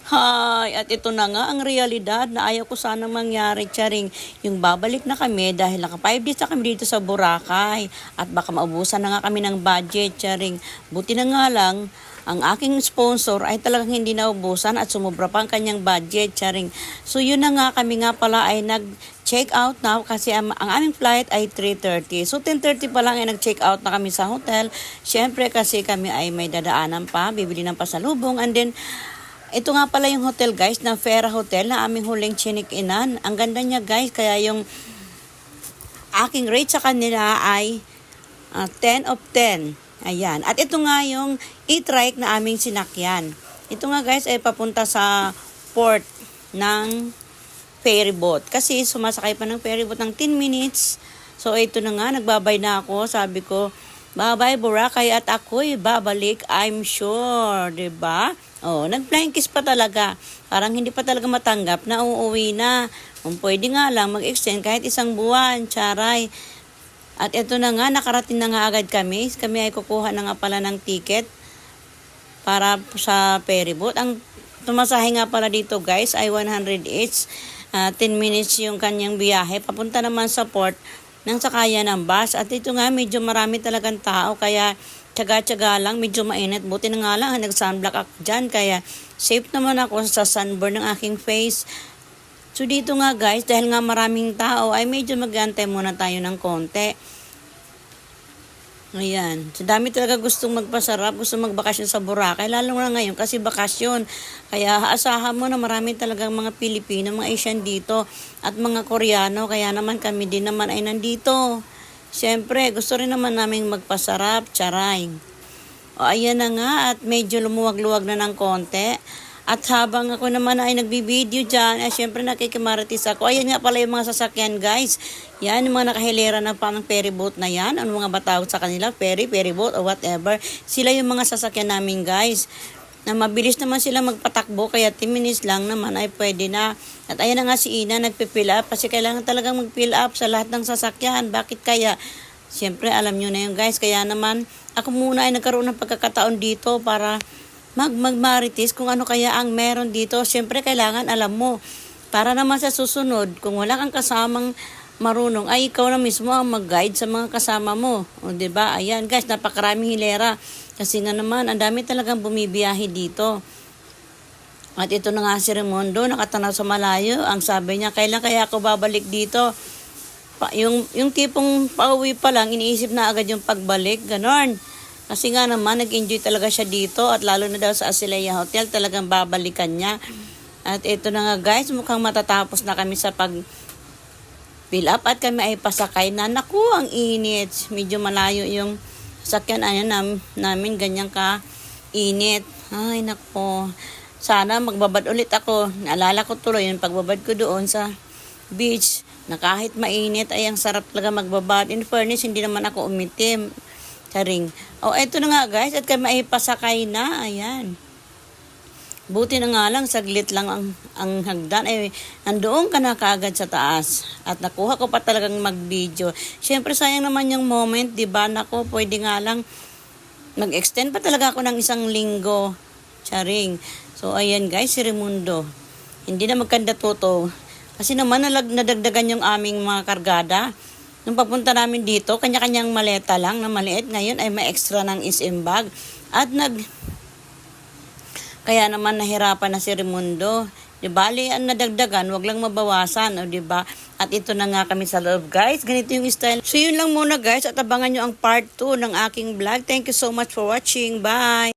Hi! At ito na nga ang realidad na ayaw ko sanang mangyari, charing. Yung babalik na kami dahil naka 5 days na kami dito sa Boracay. At baka maubusan na nga kami ng budget, charing. Buti na nga lang, ang aking sponsor ay talagang hindi naubusan at sumubra pa ang kanyang budget, charing. So yun na nga, kami nga pala ay nag-check out na kasi ang aming flight ay 3:30. So 10:30 pa lang ay nag-check out na kami sa hotel. Siyempre kasi kami ay may dadaanan pa, bibili ng pasalubong, and then ito nga pala yung hotel guys, na Fera Hotel na aming huling chinik-inan. Ang ganda niya guys, kaya yung aking rate sa kanila ay 10 of 10. Ayan. At ito nga yung e-trike na aming sinakyan. Ito nga guys ay papunta sa port ng ferry boat. Kasi sumasakay pa ng ferry boat ng 10 minutes. So ito na nga, nagbabay na ako. Sabi ko, bye-bye Boracay at ako'y babalik, I'm sure, 'di ba? Oh, nag-flying kiss pa talaga. Parang hindi pa talaga matanggap na uuwi na. Kung pwede nga lang mag-extend kahit isang buwan, charay. At ito na nga, nakarating na nga agad kami. Kami ay kukuha na nga pala ng ticket para sa ferry boat. Ang tumasahe nga pala dito guys ay 100 each. 10 minutes yung kanyang biyahe. Papunta naman sa port ng sakayan ng bus. At ito nga, medyo marami talagang tao. Kaya tiyaga-tiyaga lang, medyo mainit. Buti na nga lang, nag-sunblock ako dyan. Kaya safe naman ako sa sunburn ng aking face. So dito nga guys, dahil nga maraming tao, ay medyo mag-antay muna tayo ng konti. Ayan. So dami talaga gustong magpasarap, gustong magbakasyon sa Boracay. Lalo na ngayon kasi bakasyon. Kaya asahan mo na marami talagang mga Pilipino, mga Asian dito. At mga Koreano. Kaya naman kami din naman ay nandito. Siyempre, gusto rin naman namin magpasarap, charay. O ayan na nga, at medyo lumuwag-luwag na ng konti. At habang ako naman ay nagbibideo dyan, ay siyempre nakikimarites ako. Ayan nga pala yung mga sasakyan guys. Yan, yung mga nakahilera na pang ferry boat na yan. Ano mga batawag sa kanila? Ferry boat, or whatever. Sila yung mga sasakyan namin guys. Na mabilis naman sila magpatakbo, kaya 10 minutes lang naman ay pwede na. At ayan na nga si Ina, nagpipill up, kasi kailangan talagang mag-fill up sa lahat ng sasakyan. Bakit kaya? Siyempre, alam nyo na yun guys, kaya naman ako muna ay nagkaroon ng pagkakataon dito para magmarites kung ano kaya ang meron dito. Siyempre, kailangan alam mo, para naman sa susunod, kung wala kang kasamang marunong, ay ikaw na mismo ang mag-guide sa mga kasama mo. O, diba? Ayan guys, napakaraming hilera. Kasi nga naman, ang dami talagang bumibiyahe dito. At ito na nga si Raimundo, nakatanaw sa malayo. Ang sabi niya, kailan kaya ako babalik dito? Yung tipong pauwi pa lang, iniisip na agad yung pagbalik. Ganon. Kasi nga naman, nag-enjoy talaga siya dito. At lalo na daw sa Asileia Hotel, talagang babalikan niya. At ito na nga guys, mukhang matatapos na kami sa fill up at kami ay pasakay na. Naku, ang init. Medyo malayo yung sakyan namin, ganyan ka init. Ay, naku. Sana magbabad ulit ako. Naalala ko tuloy yung pagbabad ko doon sa beach na kahit mainit ay ang sarap talaga magbabad. In fairness, hindi naman ako umitim. Karing. O, eto na nga guys, at kami ay pasakay na. Ayan. Buti na nga lang, saglit lang ang hagdan. Eh, nandoon ka na kaagad sa taas. At nakuha ko pa talagang mag-video. Siyempre, sayang naman yung moment, diba? Naku, pwede nga lang mag-extend pa talaga ako ng isang linggo. Charing. So, ayan guys, si Raimundo. Hindi na magkanda toto. Kasi naman, nadagdagan yung aming mga kargada. Nung papunta namin dito, kanya-kanyang maleta lang na maliit. Ngayon ay may extra ng SM bag. At kaya naman nahirapan na si Raimundo. Di bali, ang nadagdagan, wag lang mabawasan, o di ba? At ito na nga kami sa loob, guys. Ganito yung style. So yun lang muna, guys. At abangan nyo ang part 2 ng aking vlog. Thank you so much for watching. Bye!